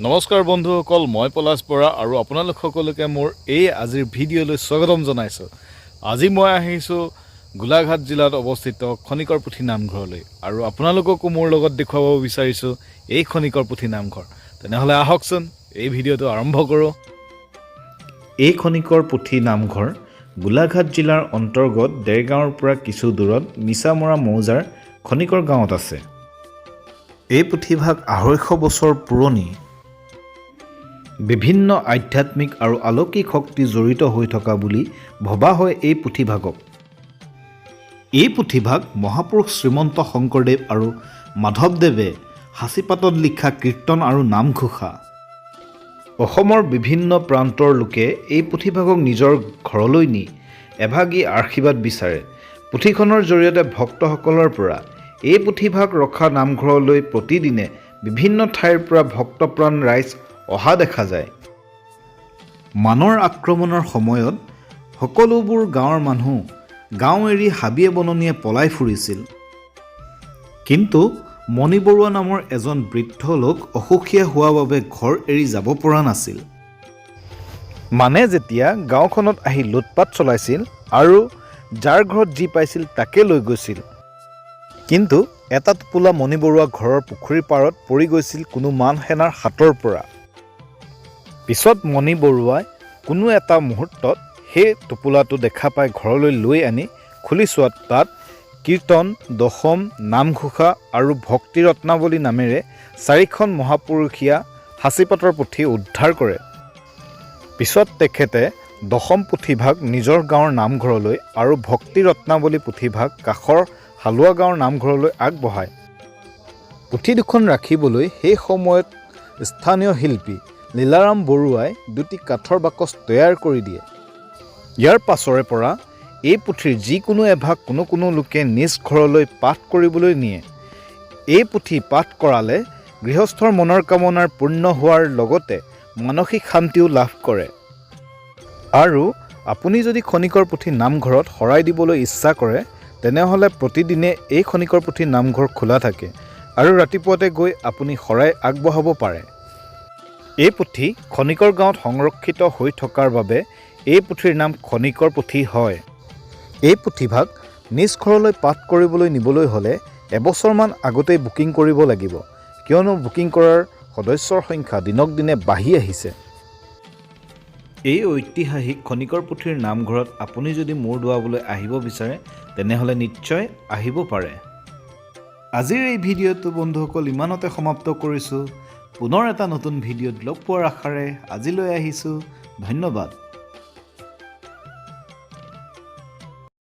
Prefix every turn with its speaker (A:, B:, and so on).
A: নমস্কাৰ বন্ধুসকল, মই পলাশ বৰা আৰু আপোনালোক সকলোকে মোৰ এই আজিৰ ভিডিঅ'লৈ স্বাগতম জনাইছোঁ। আজি মই আহিছোঁ গোলাঘাট জিলাত অৱস্থিত খনিকৰ পুথি নামঘৰলৈ আৰু আপোনালোককো মোৰ লগত দেখুৱাব বিচাৰিছোঁ এই খনিকৰ পুথি নামঘৰ। তেনেহ'লে আহকচোন এই ভিডিঅ'টো আৰম্ভ কৰোঁ। এই খনিকৰ পুথি নামঘৰ গোলাঘাট জিলাৰ অন্তৰ্গত দেৰগাঁৱৰ পৰা কিছু দূৰত মিছামৰা মৌজাৰ খনিকৰ গাঁৱত আছে। এই পুথিভাগ 250 বছৰ পুৰণি। বিভিন্ন আধ্যাত্মিক আৰু আলৌকিক শক্তি জড়িত হৈ থকা বুলি ভবা হয় এই পুথিভাগক। এই পুথিভাগ মহাপুৰুষ শ্ৰীমন্ত শংকৰদেৱ আৰু মাধৱদেৱে সাঁচিপাতত লিখা কীৰ্তন আৰু নামঘোষা। অসমৰ বিভিন্ন প্ৰান্তৰ লোকে এই পুথিভাগক নিজৰ ঘৰলৈ নি এভাগী আশীৰ্বাদ বিচাৰে। পুথিখনৰ জৰিয়তে ভক্তসকলৰ পৰা এই পুথিভাগ ৰখা নামঘৰলৈ প্ৰতিদিনে বিভিন্ন ঠাইৰ পৰা ভক্তপ্ৰাণ ৰাইজ অহা দেখা যায়। মানৰ আক্ৰমণৰ সময়ত সকলোবোৰ গাঁৱৰ মানুহ গাঁও এৰি হাবিয়ে বননিয়ে পলাই ফুৰিছিল। কিন্তু মণি বৰুৱা নামৰ এজন বৃদ্ধ লোক অসুখীয়া হোৱা বাবে ঘৰ এৰি যাব পৰা নাছিল। মানে যেতিয়া গাঁওখনত আহি লুটপাত চলাইছিল আৰু যাৰ ঘৰত যি পাইছিল তাকে লৈ গৈছিল। কিন্তু এটা টোপোলা মণি বৰুৱা ঘৰৰ পুখুৰীৰ পাৰত পৰি গৈছিল কোনো মান সেনাৰ হাতৰ পৰা। পিছত মণি বৰুৱাই কোনো এটা মুহূৰ্তত সেই টোপোলাটো দেখা পাই ঘৰলৈ লৈ আনি খুলি চোৱাত তাত কীৰ্তন, দশম, নামঘোষা আৰু ভক্তি ৰত্নাৱলী নামেৰে 4খন মহাপুৰুষীয়া সাঁচিপাতৰ পুথি উদ্ধাৰ কৰে। পিছত তেখেতে দশম পুথিভাগ নিজৰ গাঁৱৰ নামঘৰলৈ আৰু ভক্তি ৰত্নাৱলী পুথিভাগ কাষৰ হালোৱা গাঁৱৰ নামঘৰলৈ আগবঢ়ায়। পুথি দুখন ৰাখিবলৈ সেই সময়ত স্থানীয় শিল্পী লীলাৰাম বৰুৱাই 2টি কাঠৰ বাকচ তৈয়াৰ কৰি দিয়ে। ইয়াৰ পাছৰে পৰা এই পুথিৰ যিকোনো এভাগ কোনো লোকে নিজ ঘৰলৈ পাঠ কৰিবলৈ নিয়ে। এই পুথি পাঠ কৰালে গৃহস্থৰ মনৰ কামনাৰ পূৰ্ণ হোৱাৰ লগতে মানসিক শান্তিও লাভ কৰে। আৰু আপুনি যদি খনিকৰ পুথি নামঘৰত শৰাই দিবলৈ ইচ্ছা কৰে তেনেহ'লে প্ৰতিদিনে এই খনিকৰ পুথি নামঘৰ খোলা থাকে আৰু ৰাতিপুৱাতে গৈ আপুনি শৰাই আগবঢ়াব পাৰে। এই পুথি খনিকৰ গাঁৱত সংৰক্ষিত হৈ থকাৰ বাবে এই পুথিৰ নাম খনিকৰ পুথি হয়। এই পুথিভাগ নিজ ঘৰলৈ পাঠ কৰিবলৈ নিবলৈ হ'লে এবছৰমান আগতেই বুকিং কৰিব লাগিব, কিয়নো বুকিং কৰাৰ সদস্যৰ সংখ্যা দিনক দিনে বাঢ়ি আহিছে। এই ঐতিহাসিক খনিকৰ পুথিৰ নামঘৰত আপুনি যদি মূৰ দোৱাবলৈ আহিব বিচাৰে তেনেহ'লে নিশ্চয় আহিব পাৰে। আজিৰ এই ভিডিঅ'টো বন্ধুসকল ইমানতে সমাপ্ত কৰিছোঁ। পুনৰ এটা নতুন ভিডিঅ'ত লগ পোৱাৰ আশাৰে আজিলৈ আহিছোঁ। ধন্যবাদ।